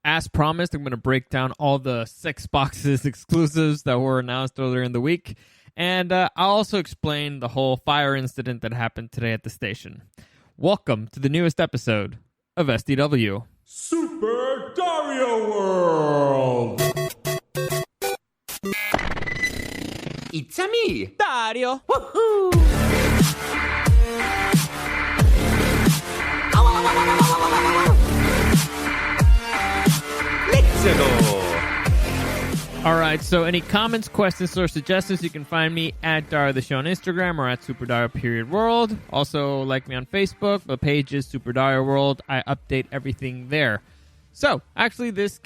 As promised, I'm going to break down all the Sexbox's exclusives that were announced earlier in the week. And I'll also explain the whole fire incident that happened today at the station. Welcome to the newest episode of SDW. Super Dario World! It's a me, Dario! Woohoo! Ow, ow, ow, ow, ow, ow, ow, ow. Let's go! All right, so any comments, questions, or suggestions, you can find me at Dario the Show on Instagram or at SuperDario_World. Also, like me on Facebook. The page is Super Dario World. I update everything there. So, actually, this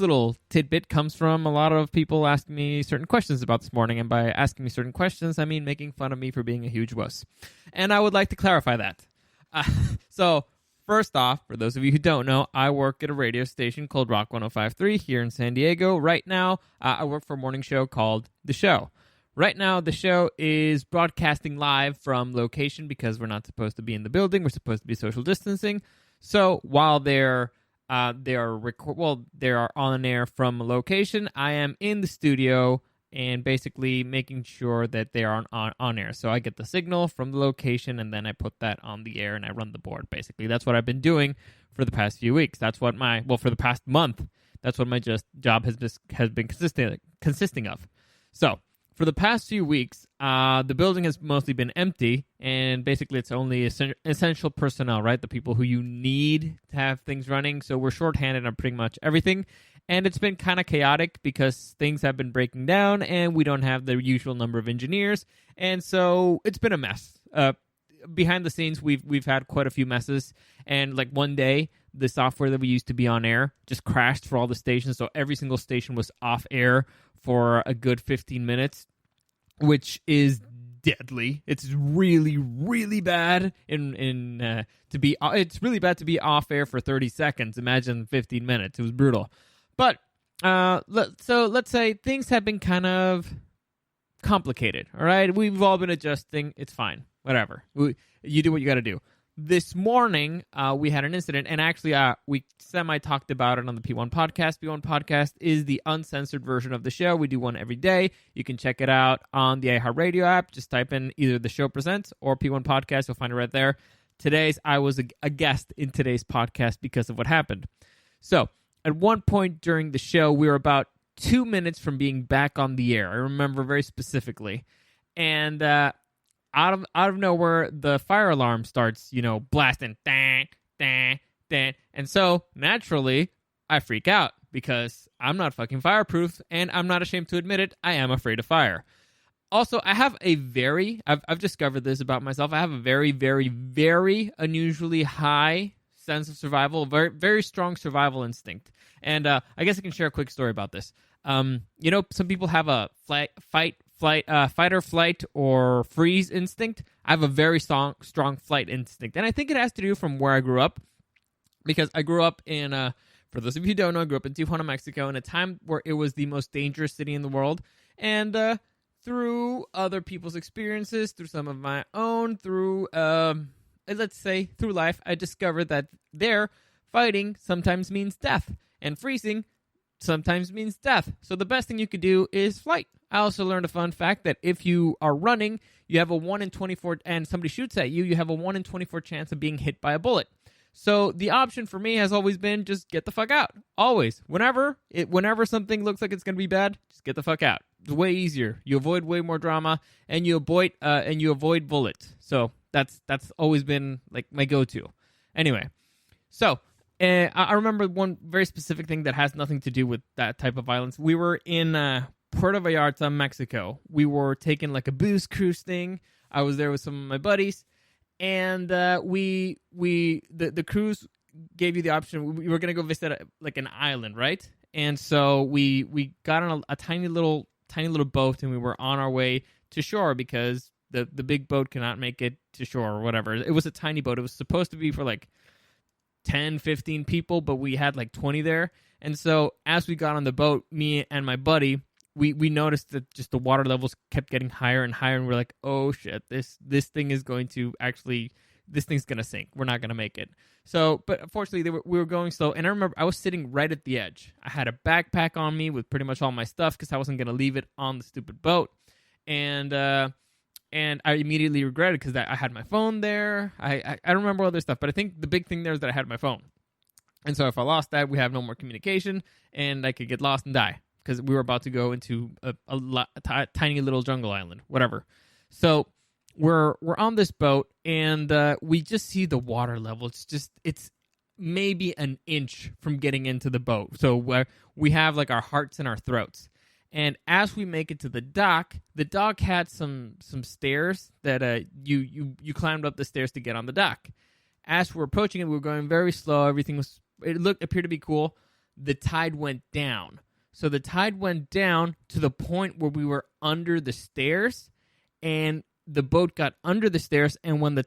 little tidbit comes from a lot of people asking me certain questions about this morning. And by asking me certain questions, I mean making fun of me for being a huge wuss. And I would like to clarify that. So, first off, for those of you who don't know, I work at a radio station called Rock 105.3 here in San Diego. Right now, I work for a morning show called The Show. Right now, the show is broadcasting live from location because we're not supposed to be in the building. We're supposed to be social distancing. So while they are on air from a location, I am in the studio and basically making sure that they are on air. So I get the signal from the location, and then I put that on the air, and I run the board, basically. That's what I've been doing for the past few weeks. That's what for the past month, that's what my job has been consisting of. So for the past few weeks, the building has mostly been empty, and basically it's only essential personnel, right? The people who you need to have things running. So we're shorthanded on pretty much everything. And it's been kind of chaotic because things have been breaking down and we don't have the usual number of engineers. And so it's been a mess. Behind the scenes, we've had quite a few messes. And like one day, the software that we used to be on air just crashed for all the stations. So every single station was off air for a good 15 minutes, which is deadly. It's really, really bad it's really bad to be off air for 30 seconds. Imagine 15 minutes. It was brutal. But, so let's say things have been kind of complicated, all right? We've all been adjusting. It's fine. Whatever. You do what you got to do. This morning, we had an incident, and actually we semi-talked about it on the P1 Podcast. P1 Podcast is the uncensored version of the show. We do one every day. You can check it out on the iHeartRadio app. Just type in either The Show Presents or P1 Podcast. You'll find it right there. I was a guest in today's podcast because of what happened. So, at one point during the show, we were about 2 minutes from being back on the air. I remember very specifically. And out of nowhere, the fire alarm starts, blasting. Dang, dang, dang. And so, naturally, I freak out because I'm not fucking fireproof, and I'm not ashamed to admit it, I am afraid of fire. Also, I have I've discovered this about myself, I have a very, very, very unusually high sense of survival, very, very strong survival instinct. And I guess I can share a quick story about this. Some people have a fight or flight or freeze instinct. I have a very strong flight instinct. And I think it has to do from where I grew up, because I grew up in, for those of you who don't know, I grew up in Tijuana, Mexico, in a time where it was the most dangerous city in the world. And through other people's experiences, through some of my own, through life, I discovered that there, fighting sometimes means death, and freezing sometimes means death. So the best thing you could do is flight. I also learned a fun fact that if you are running, you have a 1 in 24, and somebody shoots at you, you have a 1 in 24 chance of being hit by a bullet. So the option for me has always been just get the fuck out. Always. Whenever something looks like it's going to be bad, just get the fuck out. It's way easier. You avoid way more drama, and you avoid bullets. So that's always been like my go-to. Anyway, so I remember one very specific thing that has nothing to do with that type of violence. We were in Puerto Vallarta, Mexico. We were taking like a booze cruise thing. I was there with some of my buddies, and the cruise gave you the option. We were gonna go visit an island, right? And so we got on a tiny little boat, and we were on our way to shore because the big boat cannot make it to shore or whatever. It was a tiny boat. It was supposed to be for like 10, 15 people, but we had like 20 there. And so as we got on the boat, me and my buddy, we noticed that just the water levels kept getting higher and higher, and we're like, oh shit, this thing is going to actually this thing's going to sink. We're not going to make it. So, but unfortunately, we were going slow. And I remember I was sitting right at the edge. I had a backpack on me with pretty much all my stuff because I wasn't going to leave it on the stupid boat. And I immediately regretted because I had my phone there. I don't remember other stuff, but I think the big thing there is that I had my phone. And so if I lost that, we have no more communication, and I could get lost and die because we were about to go into a tiny little jungle island, whatever. So we're on this boat, and we just see the water level. It's maybe an inch from getting into the boat. So we have like our hearts in our throats. And as we make it to the dock had some stairs that you climbed up the stairs to get on the dock. As we're approaching it, we were going very slow. Everything appeared to be cool. The tide went down. So the tide went down to the point where we were under the stairs, and the boat got under the stairs. And when the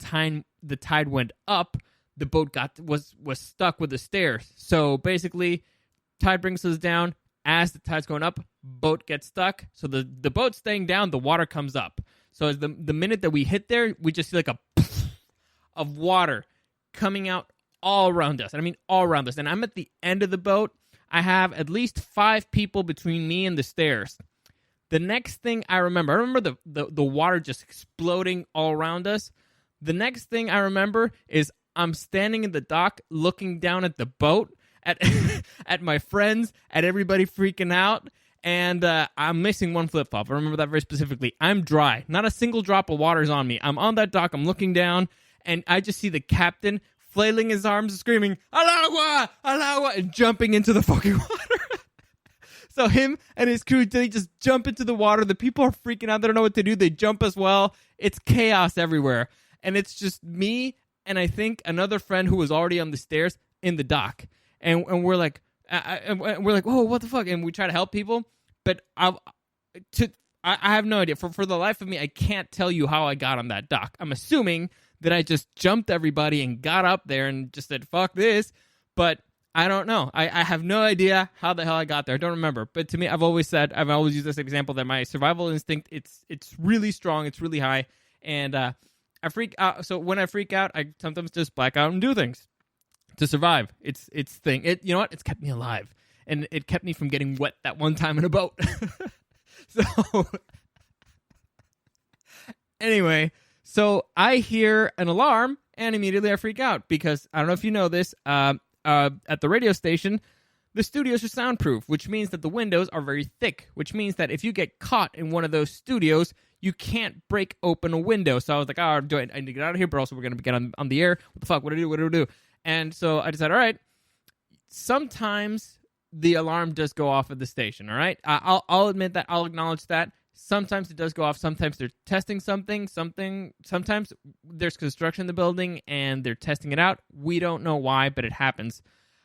tide went up, the boat was stuck with the stairs. So basically, tide brings us down. As the tide's going up, boat gets stuck. So the boat's staying down, the water comes up. So as the minute that we hit there, we just see like a of water coming out all around us. And I mean all around us. And I'm at the end of the boat. I have at least 5 people between me and the stairs. The next thing I remember the water just exploding all around us. The next thing I remember is I'm standing in the dock looking down at the boat, at my friends, at everybody freaking out, and I'm missing one flip-flop. I remember that very specifically. I'm dry. Not a single drop of water is on me. I'm on that dock. I'm looking down, and I just see the captain flailing his arms, screaming, "Al-agua! Al-agua!" and jumping into the fucking water. So him and his crew, they just jump into the water. The people are freaking out. They don't know what to do. They jump as well. It's chaos everywhere. And it's just me and I think another friend who was already on the stairs in the dock. And we're like, whoa, what the fuck? And we try to help people, but I have no idea. For the life of me, I can't tell you how I got on that dock. I'm assuming that I just jumped everybody and got up there and just said, fuck this. But I don't know. I have no idea how the hell I got there. I don't remember. But to me, I've always used this example that my survival instinct, it's really strong. It's really high. And I freak out. So when I freak out, I sometimes just black out and do things to survive. It's thing. You know what? It's kept me alive, and it kept me from getting wet that one time in a boat. So anyway, so I hear an alarm, and immediately I freak out because I don't know if you know this. At the radio station, the studios are soundproof, which means that the windows are very thick. Which means that if you get caught in one of those studios, you can't break open a window. So I was like, I need to get out of here, but also we're going to get on the air. What the fuck? What do I do? And so I decided, all right, sometimes the alarm does go off at the station, all right? I'll admit that. I'll acknowledge that. Sometimes it does go off. Sometimes they're testing something. Sometimes there's construction in the building, and they're testing it out. We don't know why, but it happens.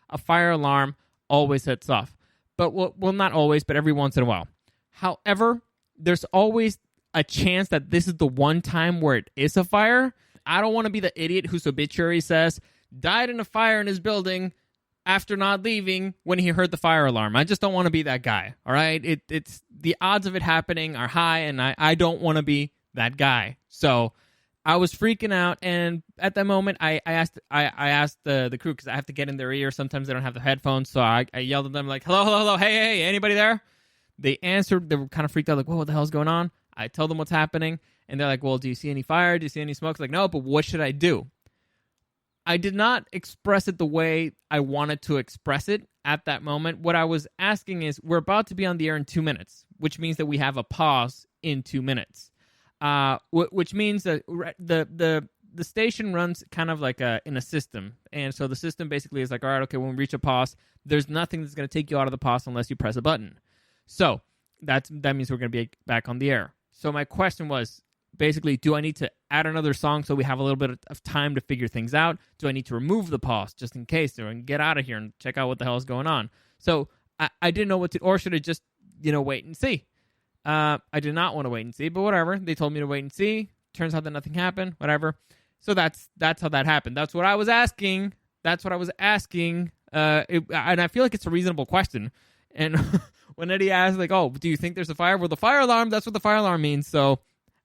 A fire alarm always sets off. But, well, not always, but every once in a while. However, there's always a chance that this is the one time where it is a fire. I don't want to be the idiot whose obituary says, died in a fire in his building after not leaving when he heard the fire alarm. I just don't want to be that guy, all right? It's the odds of it happening are high, and I don't want to be that guy. So I was freaking out, and at that moment, I asked the crew, because I have to get in their ear. Sometimes they don't have the headphones, so I yelled at them like, hello, hey, anybody there? They answered. They were kind of freaked out, like, whoa, what the hell's going on? I told them what's happening, and they're like, well, do you see any fire? Do you see any smoke? Like, no, but what should I do? I did not express it the way I wanted to express it at that moment. What I was asking is, we're about to be on the air in 2 minutes, which means that we have a pause in 2 minutes, which means that the station runs kind of like in a system. And so the system basically is like, all right, okay, when we reach a pause, there's nothing that's going to take you out of the pause unless you press a button. So that means we're going to be back on the air. So my question was, basically, do I need to add another song so we have a little bit of time to figure things out? Do I need to remove the pause just in case, or get out of here and check out what the hell is going on? So I didn't know what to, or should I just, wait and see? I did not want to wait and see, but whatever. They told me to wait and see. Turns out that nothing happened, whatever. So that's how that happened. That's what I was asking. And I feel like it's a reasonable question. And when Eddie asked, like, oh, do you think there's a fire? Well, the fire alarm, that's what the fire alarm means. So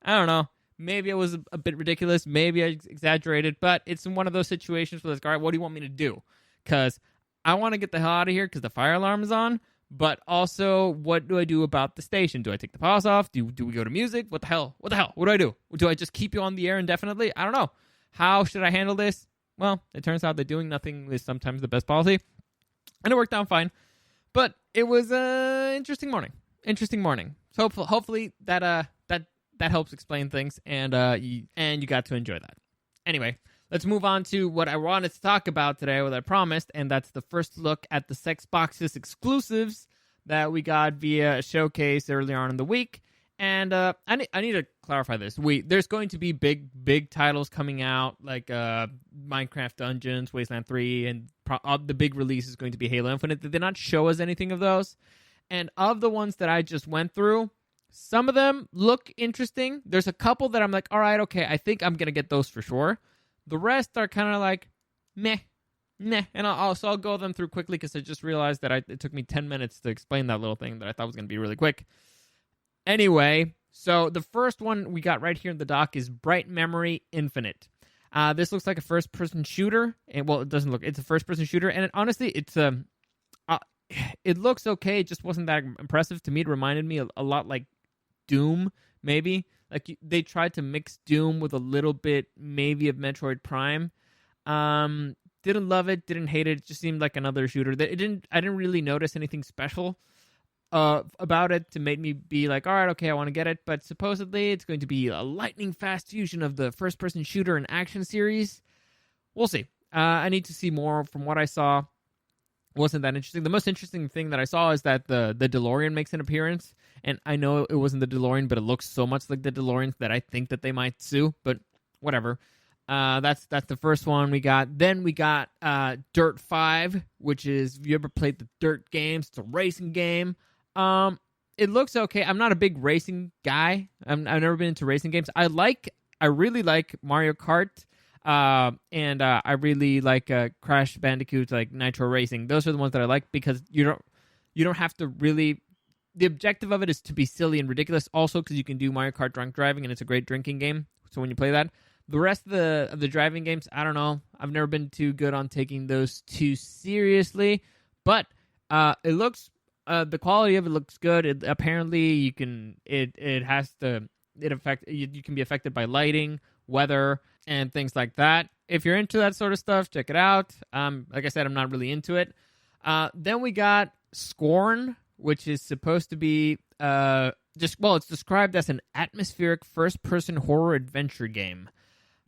I don't know. Maybe it was a bit ridiculous. Maybe I exaggerated, but it's in one of those situations where it's like, all right, what do you want me to do? Because I want to get the hell out of here because the fire alarm is on. But also, what do I do about the station? Do I take the pause off? Do we go to music? What the hell? What do I do? Do I just keep you on the air indefinitely? I don't know. How should I handle this? Well, it turns out that doing nothing is sometimes the best policy. And it worked out fine. But it was an interesting morning. So hopefully that helps explain things, and you got to enjoy that. Anyway, let's move on to what I wanted to talk about today, what I promised, and that's the first look at the Sexbox's exclusives that we got via a showcase earlier on in the week. And I need to clarify this. There's going to be big titles coming out, like Minecraft Dungeons, Wasteland 3, and the big release is going to be Halo Infinite. They did not show us anything of those. And of the ones that I just went through, some of them look interesting. There's a couple that I'm like, all right, okay, I think I'm going to get those for sure. The rest are kind of like, meh. And I'll go them through quickly because I just realized that it took me 10 minutes to explain that little thing that I thought was going to be really quick. Anyway, so the first one we got right here in the dock is Bright Memory Infinite. This looks like a first-person shooter. And, well, it doesn't look. It's a first-person shooter. And honestly, it looks okay. It just wasn't that impressive. To me, it reminded me a lot like Doom, maybe. Like they tried to mix Doom with a little bit maybe of Metroid Prime. Didn't love it, didn't hate it. It just seemed like another shooter. I didn't really notice anything special about it to make me be like, all right, okay, I want to get it. But supposedly it's going to be a lightning fast fusion of the first-person shooter and action series. We'll see. I need to see more. From what I saw, wasn't that interesting. The most interesting thing that I saw is that the DeLorean makes an appearance. And I know it wasn't the DeLorean, but it looks so much like the DeLorean that I think that they might sue. But whatever. That's the first one we got. Then we got Dirt 5, which is, if you ever played the Dirt games, it's a racing game. It looks okay. I'm not a big racing guy. I've never been into racing games. I really like Mario Kart. And I really like Crash Bandicoot, like Nitro Racing. Those are the ones that I like because you don't have to really. The objective of it is to be silly and ridiculous. Also, because you can do Mario Kart drunk driving, and it's a great drinking game. So when you play that, the rest of the driving games, I don't know. I've never been too good on taking those too seriously. But it looks. The quality of it looks good. Apparently, you can. It has to. You can be affected by lighting, weather, and things like that. If you're into that sort of stuff, check it out. Like I said, I'm not really into it. Then we got Scorn, which is supposed to be it's described as an atmospheric first-person horror adventure game.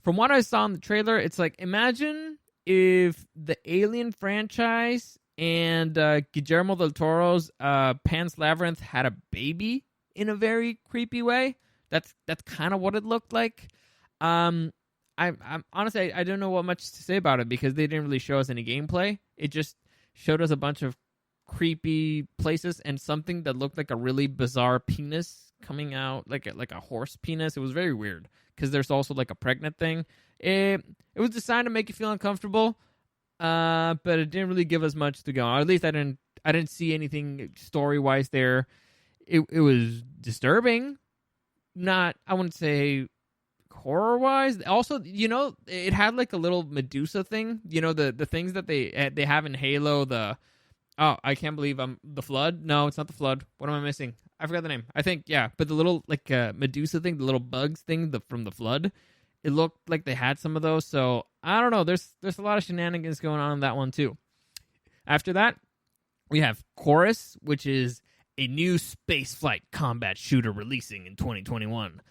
From what I saw in the trailer, it's like, imagine if the Alien franchise and Guillermo del Toro's Pan's Labyrinth had a baby in a very creepy way. That's kind of what it looked like. I'm honestly, I don't know what much to say about it because they didn't really show us any gameplay. It just showed us a bunch of creepy places and something that looked like a really bizarre penis coming out, like a horse penis. It was very weird because there's also like a pregnant thing. It was designed to make you feel uncomfortable, but it didn't really give us much to go on. Or at least I didn't see anything story wise there. It was disturbing. Not, I wouldn't say horror wise. Also, it had like a little Medusa thing. The things that they have in Halo. I can't believe the Flood. No, it's not the Flood. What am I missing? I forgot the name. I think, yeah, but the little like Medusa thing, the little bugs thing from the Flood. It looked like they had some of those. So I don't know. There's a lot of shenanigans going on in that one too. After that, we have Chorus, which is a new spaceflight combat shooter releasing in 2021.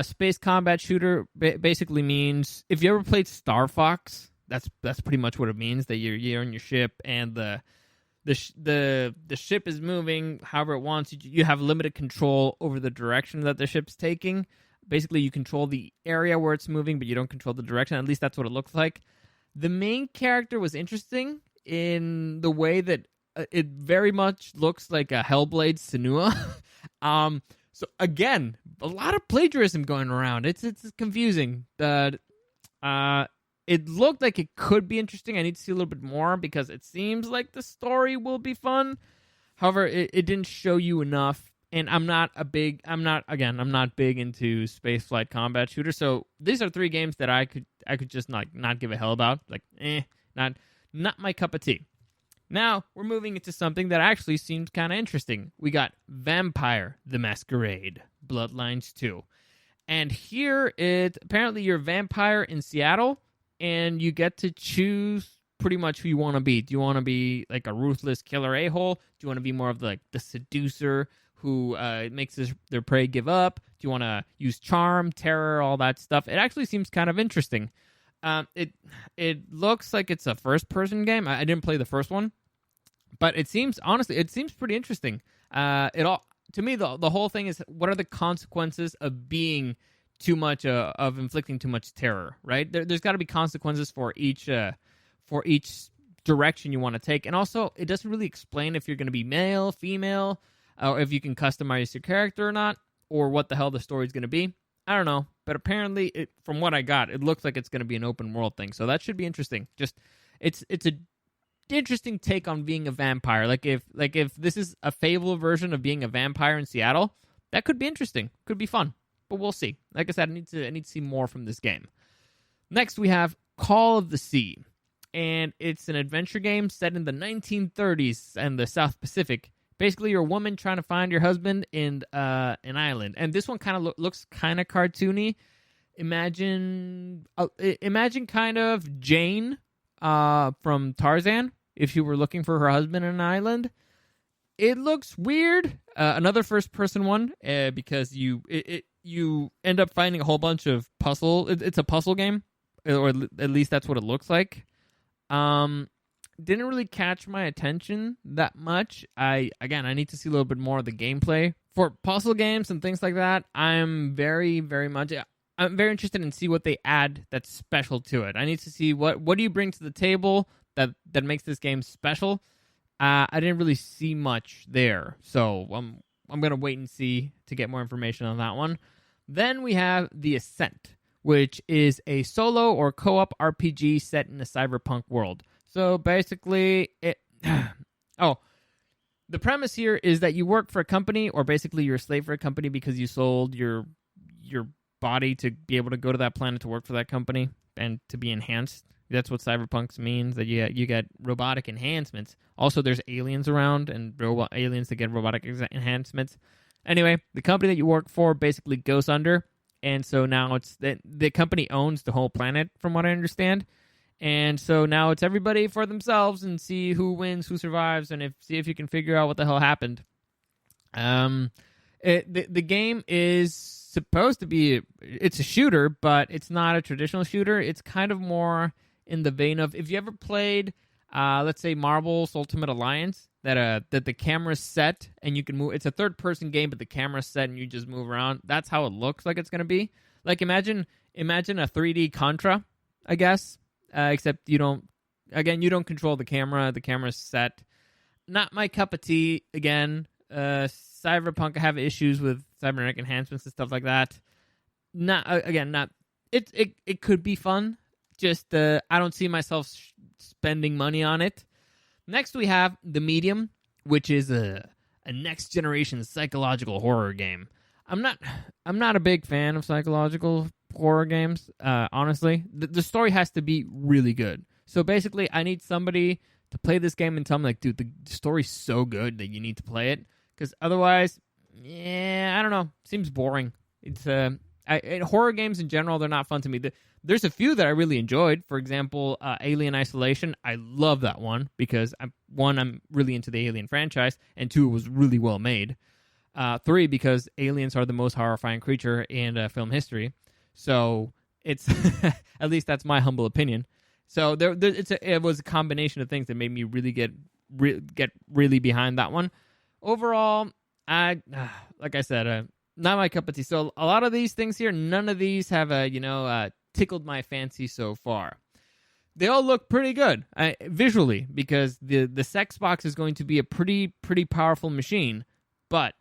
Space combat shooter basically means, if you ever played Star Fox, that's pretty much what it means. That you're on your ship and the ship is moving however it wants. You have limited control over the direction that the ship's taking. Basically, you control the area where it's moving, but you don't control the direction. At least that's what it looks like. The main character was interesting in the way that it very much looks like a Hellblade Senua. So again, a lot of plagiarism going around. It's confusing. It looked like it could be interesting. I need to see a little bit more because it seems like the story will be fun. However, it didn't show you enough And I'm not big into space flight combat shooters. So these are 3 games that I could just not give a hell about. Like, not my cup of tea. Now we're moving into something that actually seems kind of interesting. We got Vampire the Masquerade Bloodlines 2. And here apparently you're a vampire in Seattle, and you get to choose pretty much who you want to be. Do you want to be like a ruthless killer a-hole? Do you want to be more of the seducer who makes their prey give up? Do you want to use charm, terror, all that stuff? It actually seems kind of interesting. It looks like it's a first-person game. I didn't play the first one, but it seems pretty interesting. To me, the whole thing is, what are the consequences of being too much of inflicting too much terror? Right? There's got to be consequences for each direction you want to take, and also it doesn't really explain if you're going to be male, female, or if you can customize your character or not, or what the hell the story's going to be. I don't know, but apparently, from what I got, it looks like it's going to be an open world thing, so that should be interesting. Just it's a interesting take on being a vampire. Like if this is a Fable version of being a vampire in Seattle, that could be interesting. Could be fun, but we'll see. Like I said, I need to see more from this game. Next, we have Call of the Sea, and it's an adventure game set in the 1930s and the South Pacific. Basically, you're a woman trying to find your husband in an island, and this one kind of looks kind of cartoony. Imagine kind of Jane from Tarzan if she were looking for her husband in an island. It looks weird. Another first-person one because you end up finding a whole bunch of puzzle. It's a puzzle game, or at least that's what it looks like. Didn't really catch my attention that much. I need to see a little bit more of the gameplay. For puzzle games and things like that, I'm very, very interested in see what they add that's special to it. I need to see what do you bring to the table that makes this game special. I didn't really see much there, so I'm gonna wait and see to get more information on that one. Then we have The Ascent, which is a solo or co-op RPG set in a cyberpunk world. So basically, the premise here is that you work for a company, or basically you're a slave for a company because you sold your body to be able to go to that planet to work for that company and to be enhanced. That's what cyberpunk means, that you get robotic enhancements. Also, there's aliens around, and aliens that get robotic enhancements. Anyway, the company that you work for basically goes under, and so now it's the company owns the whole planet, from what I understand. And so now it's everybody for themselves, and see who wins, who survives, and see if you can figure out what the hell happened. The game is supposed to be, it's a shooter, but it's not a traditional shooter. It's kind of more in the vein of, if you ever played, let's say, Marvel's Ultimate Alliance, that the camera's set and you can move. It's a third-person game, but the camera's set and you just move around. That's how it looks like it's going to be. Like, imagine a 3D Contra, I guess, except you don't control the camera. The camera's set. Not my cup of tea, again. Cyberpunk, I have issues with cybernetic enhancements and stuff like that. It could be fun. Just I don't see myself spending money on it. Next, we have The Medium, which is a next generation psychological horror game. I'm not a big fan of psychological horror games. Honestly, the story has to be really good. So basically, I need somebody to play this game and tell me, like, dude, the story's so good that you need to play it. Because otherwise, I don't know. Seems boring. It's horror games in general, they're not fun to me. There's a few that I really enjoyed. For example, Alien Isolation. I love that one because I'm really into the Alien franchise, and 2, it was really well made. 3, because aliens are the most horrifying creature in film history. So it's at least that's my humble opinion. So it was a combination of things that made me really get really behind that one. Overall, like I said, not my cup of tea. So a lot of these things here, none of these have tickled my fancy so far. They all look pretty good visually, because the Sexbox is going to be a pretty powerful machine, but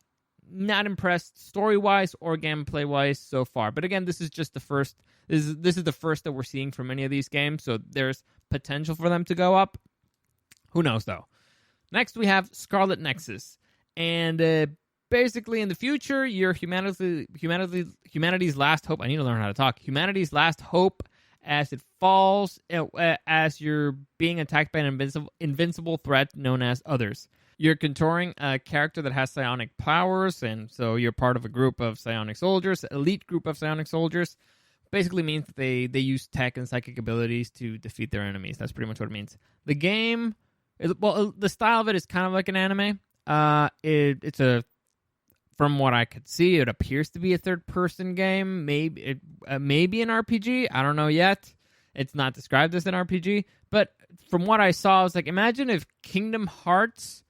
not impressed story-wise or gameplay-wise so far. But again, this is just the first. This is the first that we're seeing from any of these games, so there's potential for them to go up. Who knows, though? Next, we have Scarlet Nexus. And basically, in the future, you're humanity's last hope. I need to learn how to talk. Humanity's last hope as it falls, as you're being attacked by an invincible threat known as others. You're controlling a character that has psionic powers, and so you're part of a group of psionic soldiers, elite group of psionic soldiers. Basically means that they use tech and psychic abilities to defeat their enemies. That's pretty much what it means. The game, the style of it is kind of like an anime. It's a, from what I could see, it appears to be a third-person game. Maybe an RPG. I don't know yet. It's not described as an RPG. But from what I saw, I was like, imagine if Kingdom Hearts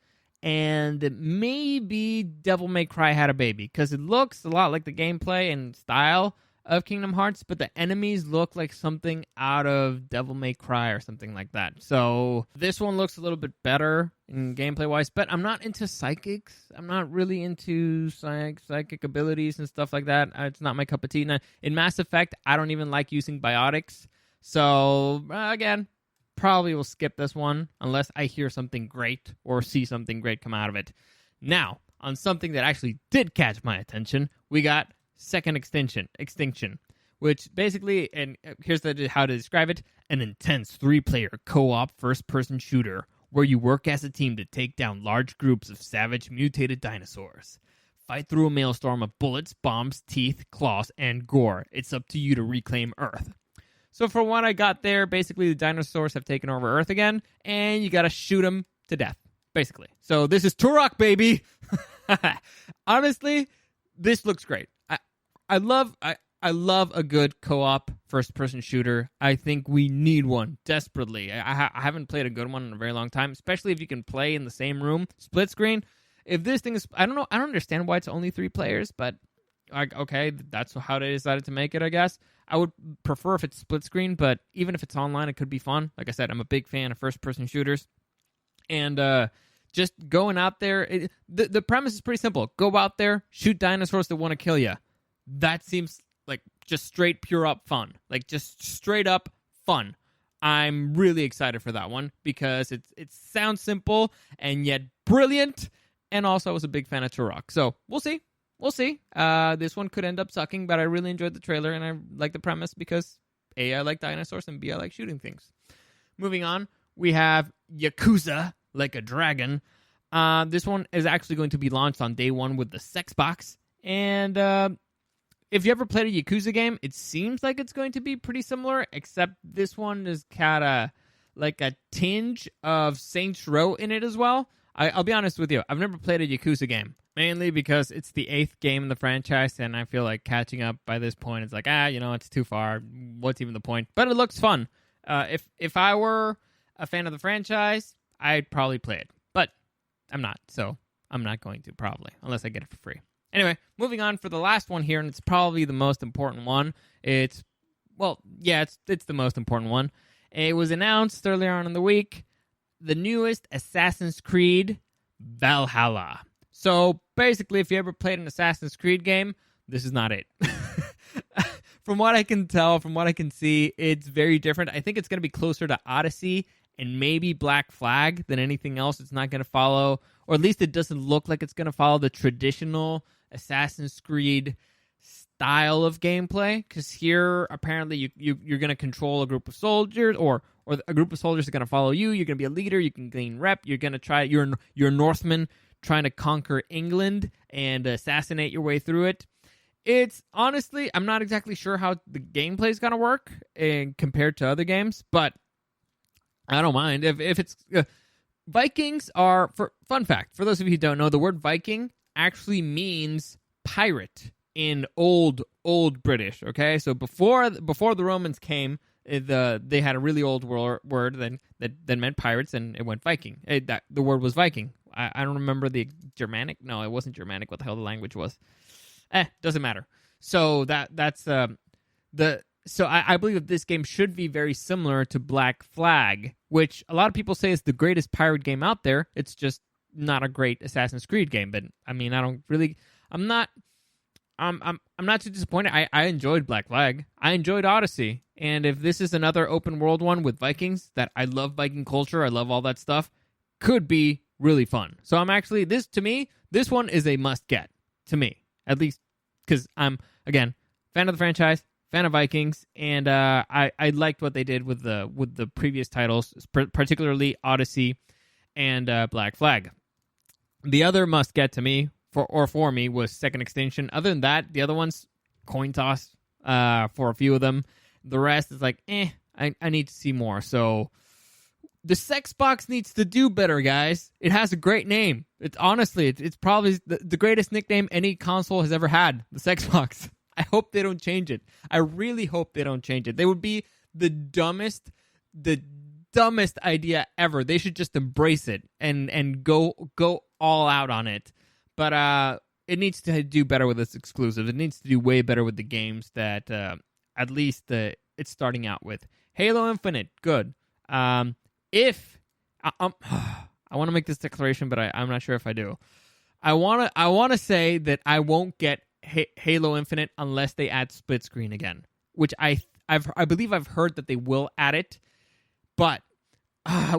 and maybe Devil May Cry had a baby. Because it looks a lot like the gameplay and style of Kingdom Hearts, but the enemies look like something out of Devil May Cry or something like that. So this one looks a little bit better in gameplay-wise, but I'm not into psychics. I'm not really into psychic abilities and stuff like that. It's not my cup of tea. Now, in Mass Effect, I don't even like using biotics. So, again, probably will skip this one unless I hear something great or see something great come out of it. Now, on something that actually did catch my attention, we got Second Extinction, which basically, and here's how to describe it, an intense 3-player co-op first-person shooter where you work as a team to take down large groups of savage mutated dinosaurs. Fight through a maelstrom of bullets, bombs, teeth, claws, and gore. It's up to you to reclaim Earth. So from what I got there, basically the dinosaurs have taken over Earth again, and you gotta shoot them to death, basically. So this is Turok, baby! Honestly, this looks great. I love a good co-op first-person shooter. I think we need one desperately. I haven't played a good one in a very long time, especially if you can play in the same room, split screen. If this thing is, I don't know, I don't understand why it's only 3 players, but okay, that's how they decided to make it, I guess. I would prefer if it's split screen, but even if it's online, it could be fun. Like I said, I'm a big fan of first-person shooters, and just going out there, the premise is pretty simple. Go out there, shoot dinosaurs that want to kill you. That seems like just straight, pure up fun. Like just straight up fun. I'm really excited for that one because it sounds simple and yet brilliant. And also, I was a big fan of Turok. So we'll see. This one could end up sucking, but I really enjoyed the trailer and I like the premise because A, I like dinosaurs, and B, I like shooting things. Moving on, we have Yakuza Like a Dragon. This one is actually going to be launched on day 1 with the Sexbox. And if you ever played a Yakuza game, it seems like it's going to be pretty similar, except this one has got a tinge of Saints Row in it as well. I'll be honest with you, I've never played a Yakuza game, mainly because it's the 8th game in the franchise, and I feel like catching up by this point, it's like, it's too far. What's even the point? But it looks fun. If I were a fan of the franchise, I'd probably play it. But I'm not, so I'm not going to probably, unless I get it for free. Anyway, moving on for the last one here, and it's probably the most important one. It's the most important one. It was announced earlier on in the week, the newest Assassin's Creed Valhalla. So basically, if you ever played an Assassin's Creed game, this is not it. From what I can tell, from what I can see, it's very different. I think it's going to be closer to Odyssey and maybe Black Flag than anything else. It's not going to follow, or at least it doesn't look like it's going to follow the traditional Assassin's Creed style of gameplay, because here apparently you're going to control a group of soldiers, or a group of soldiers are going to follow you. You're going to be a leader. You can gain rep. You're going to try. You're a Northman trying to conquer England and assassinate your way through it. It's honestly, I'm not exactly sure how the gameplay is going to work compared to other games, but I don't mind if it's Vikings are, for fun fact, for those of you who don't know, the word Viking actually means pirate in old British. Okay, so before the Romans came, they had a really old word that meant pirates, and it went Viking. The word was Viking. I don't remember the Germanic. No, it wasn't Germanic. What the hell the language was? Doesn't matter. So So I believe that this game should be very similar to Black Flag, which a lot of people say is the greatest pirate game out there. It's just not a great Assassin's Creed game. But I mean, I'm not too disappointed. I enjoyed Black Flag. I enjoyed Odyssey. And if this is another open world one with Vikings, that I love Viking culture, I love all that stuff, could be really fun. So I'm actually, this one is a must get. to me, at least, because I'm, again, fan of the franchise, fan of Vikings, and I liked what they did with the previous titles, particularly Odyssey and Black Flag. The other must get to me for me was Second Extinction. Other than that, the other ones coin toss for a few of them. The rest is like, I need to see more. So the Sexbox needs to do better, guys. It has a great name. It's honestly, it's probably the greatest nickname any console has ever had. The Sexbox. I hope they don't change it. I really hope they don't change it. They would be the dumbest idea ever. They should just embrace it and go all out on it. But it needs to do better with its exclusives. It needs to do way better with the games that at least it's starting out with. Halo Infinite, good. If I want to make this declaration, but I'm not sure if I do. I want to say that I won't get Halo Infinite unless they add split screen again, which I believe I've heard that they will add it. But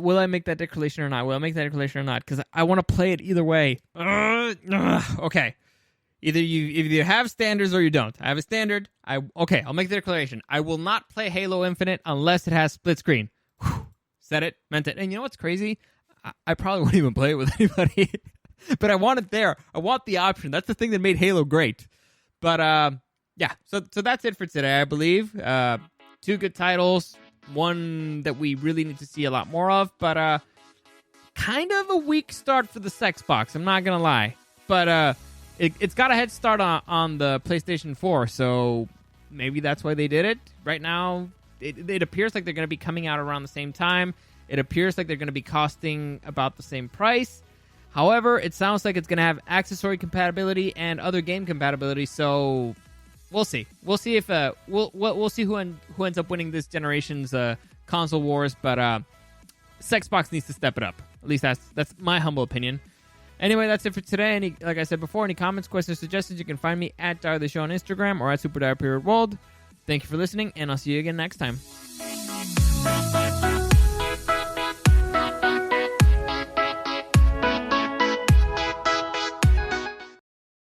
will I make that declaration or not? Will I make that declaration or not? Because I want to play it either way. Okay. Either you have standards or you don't. I have a standard. I'll make the declaration. I will not play Halo Infinite unless it has split screen. Whew. Said it, meant it. And you know what's crazy? I probably wouldn't even play it with anybody. But I want it there. I want the option. That's the thing that made Halo great. But yeah, so that's it for today, I believe. 2 good titles. One that we really need to see a lot more of. But kind of a weak start for the Sexbox. I'm not going to lie. But it's got a head start on the PlayStation 4. So maybe that's why they did it. Right now, it appears like they're going to be coming out around the same time. It appears like they're going to be costing about the same price. However, it sounds like it's going to have accessory compatibility and other game compatibility. So we'll see. We'll see if we'll see who ends up winning this generation's console wars. But Sexbox needs to step it up. At least that's my humble opinion. Anyway, that's it for today. Like I said before, any comments, questions, suggestions, you can find me at Dario the Show on Instagram or at SuperDarioPeriodWorld. Thank you for listening, and I'll see you again next time.